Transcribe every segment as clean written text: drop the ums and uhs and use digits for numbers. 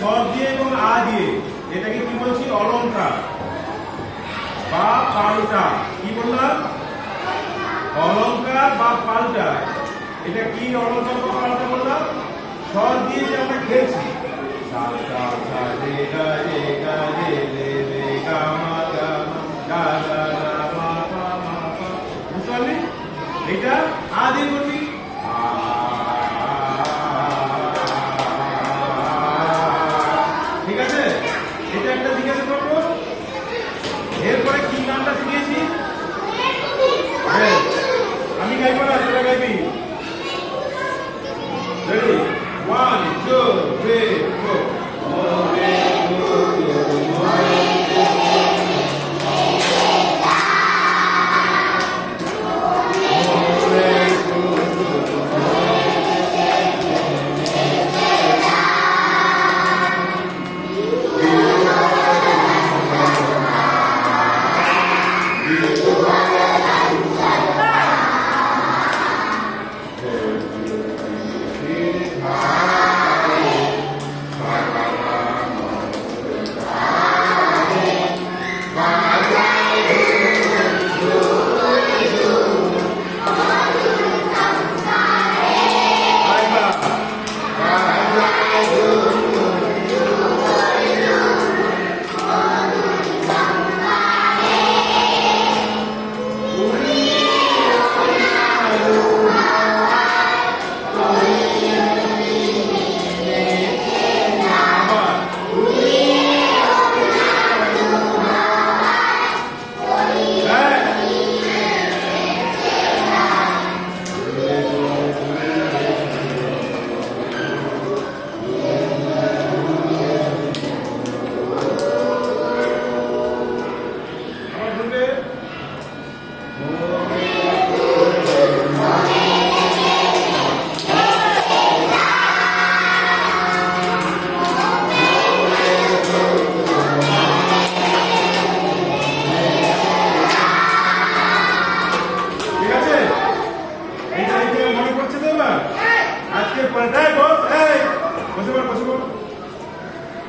স্বর দিয়ে এবং আ দিয়ে, এটাকে কি বলছি? অলংকার বা পাল্টা। কি বললাম? অলংকার বা পাল্টা। এটা কি অলংকার বা পাল্টা বললাম? স্বর দিয়ে যে আমরা খেলছি, সা সা সা রে গা রে গা রে রে রে গা মা গা মা গা গা গা মা পা মা পা। বুঝতে পারলি? এটা আ দিয়ে করবি, ঠিক আছে? এটা একটা জিজ্ঞাসা করবো। এরপরে কি গানটা শিখিয়েছি? আমি গাইবো না, তোরা গাইবি। রেডি? 1 2 3 4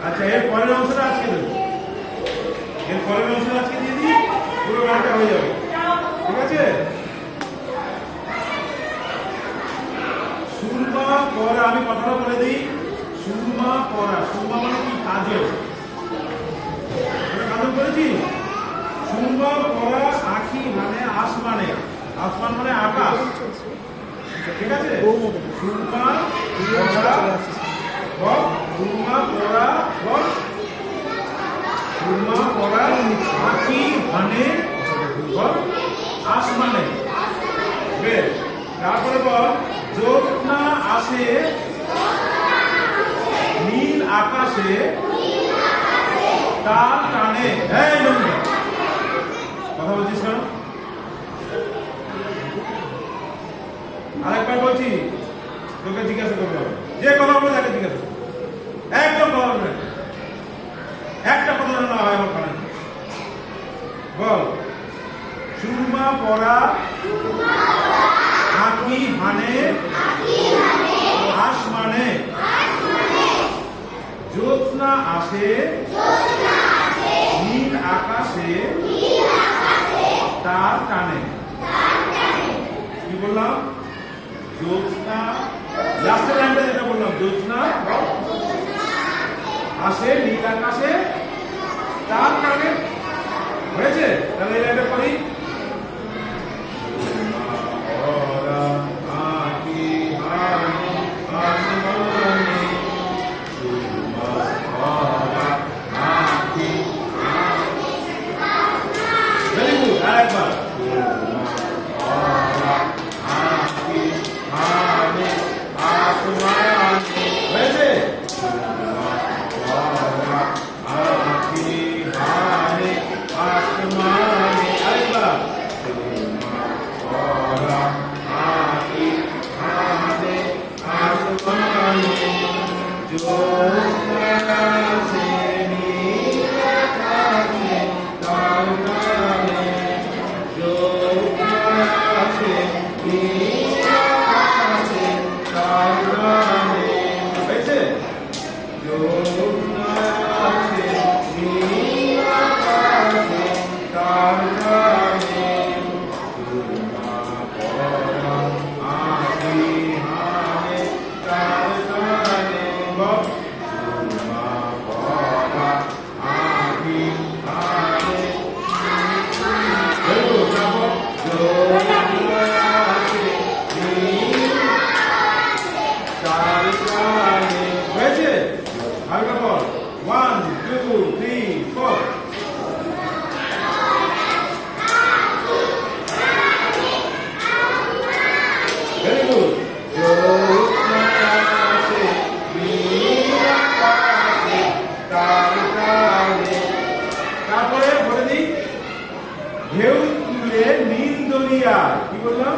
আচ্ছা, এর পরের অংশটা আজকে দেবো। এর পরের অংশটা আজকে দিয়ে দিই, পুরো গানটা হয়ে যাবে, ঠিক আছে? সুরমা পরা, আমি কথাটা বলে দিই। সুরমা পরা, সুরমা মানে কি? কাজল। কাজল করেছি। সুরমা পরা আখি মানে আসমানে, আসমান মানে আকাশ, ঠিক আছে? সুরমা সুরমা পরা সুরমা পরা আখি মানে আসমানে। বেশ, তারপরে বল জ্যোৎস্না আসে নীল আকাশে তার টানে। কথা বলছিস কেন? আরেকবার বলছি, তোকে জিজ্ঞাসা করতে হবে। যে কথা বলে তাকে জিজ্ঞাসা করবে, একদম কথা বলবে, একটা কথা না হয় আমার কানে। বল সুরমা পরা আখি মানে আসমানে, জ্যোৎস্না আসে নীল আকাশে তার টানে। কি বললাম? জ্যোৎস্না, লাস্টের লাইনটা যেটা বললাম, জ্যোৎস্না আসে নীল আকাশে তার টানে। হয়েছে? তাহলে এই লাইনটা করি। আরেকবার হয়েছে? আরেকবার হালকা বল 1 2 3 4 ভেরি গুড তারপরে বলে দিই ঢেউ তুলে নীল দরিয়া কি বললাম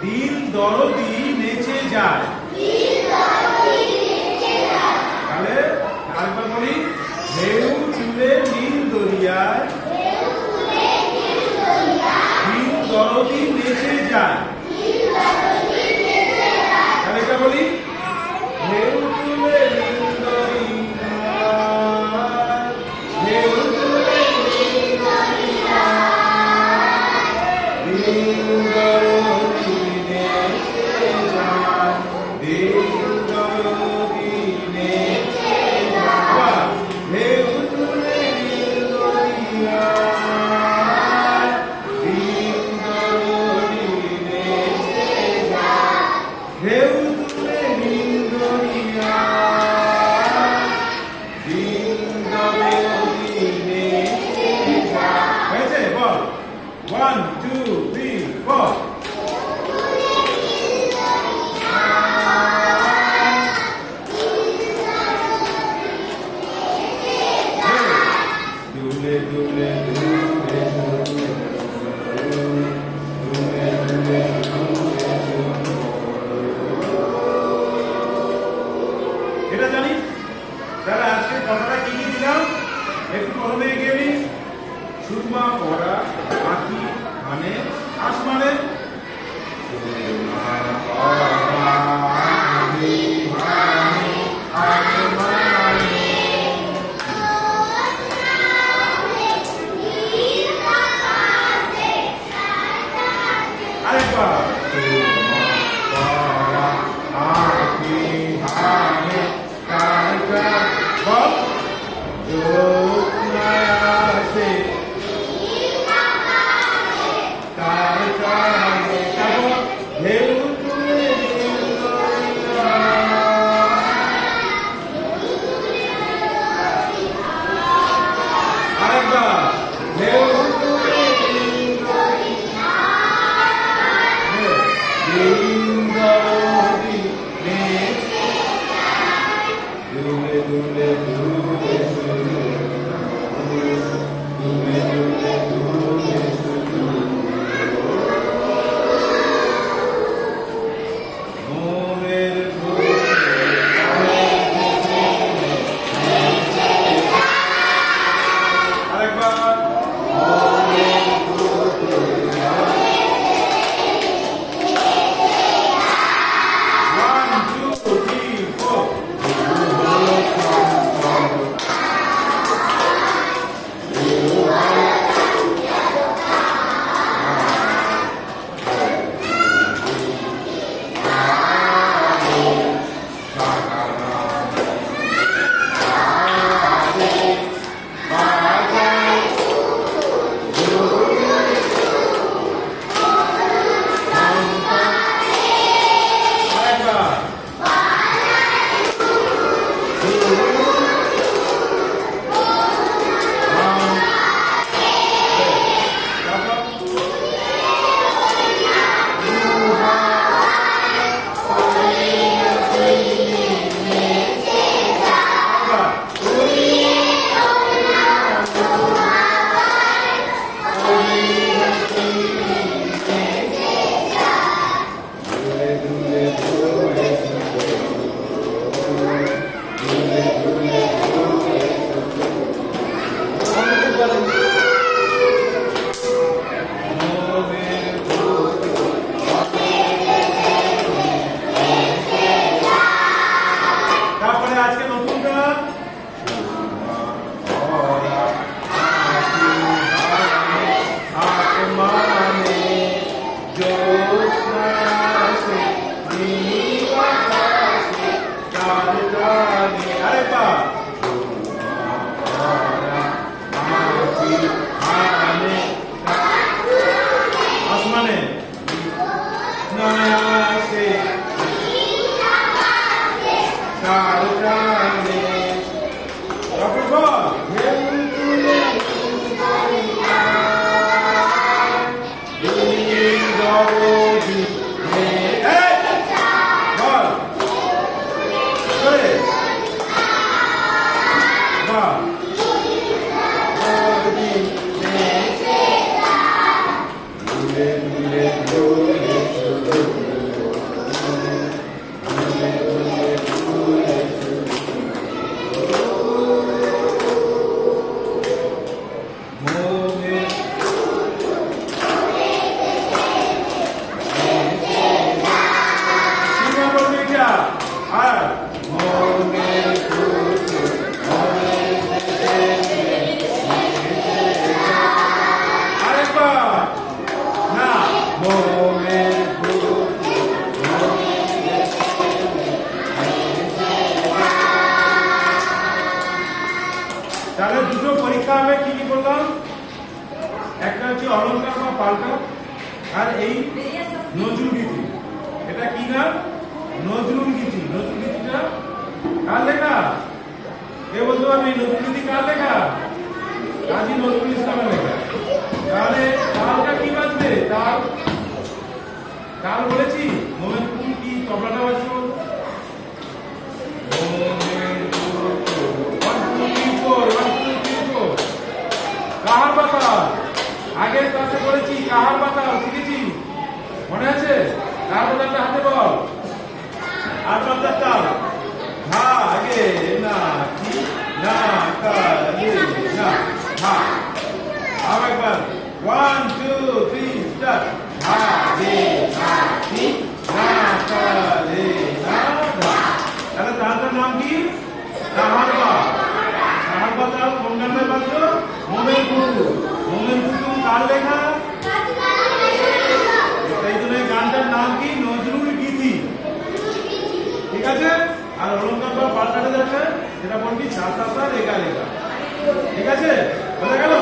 দিল দরদি নেচে যায় তাহলে আরেকবার বলি ঢেউ তুলে নীল দরিয়ায় দিল দরদি নেচে যায় তাহলে এটা বলি ঢেউ তুলে নীল দরিয়ায় ঢেউ তুলে নীল দরিয়ায় দিল দরদি নেচে যায় দিল দরদি নেচে যায় ঢেউ তুলে নীল দরিয়ায় দিল দরদি নেচে যায় ঢেউ তুলে নীল দরিয়ায় দিল দরদি নেচে যায় হয়েছে বল 1 2 3 4 দুলে দুলে দুলে দুলে দুলে এটা জানিস তাহলে আজকে কথাটা কি কি দিলাম একটু প্রথমে এগিয়ে নিস সুরমা পড়া পাখি মানে আসমানে আরেকবার পাল্টা। আর এই নজরুল গীতি, এটা কি গান? নজরুল গীতি। নজরুল গীতিটা কার লেখা? কে বলতে পারবি নজরুল গীতি কার লেখা? কাজী নজরুল ইসলামের লেখা। তাহলে তালটা কি বাজবে? তাল, তাল বলেছি। মোমেন্টুম কি? তবলাটা বাজবে। কাহার পাতাল, আগের ক্লাসে করেছি। কাহার পাতাল শিখেছি, মনে আছে? কাহার পাতালটা হাতে বল। আর পাতাল তাল হা আগে না কি না কা রে না হা। আরেকবার 1 2 3 স্টার্ট। হা রে না কি না কা রে না ধা। তাহলে তালটার নাম কি? কাহার পাতাল। কাহার পাতাল কোন গানে বাজলো? মোমেন্টুম। মোমেন্টুম কার লেখা? এই জন্য গানটার নাম কি? নজরুল গীতি। ঠিক আছে? আর অলঙ্কার বা পাল্টাটা যাচ্ছে সেটা বলবি সা সা সা রেগা রেগা। ঠিক আছে? বোঝা গেল?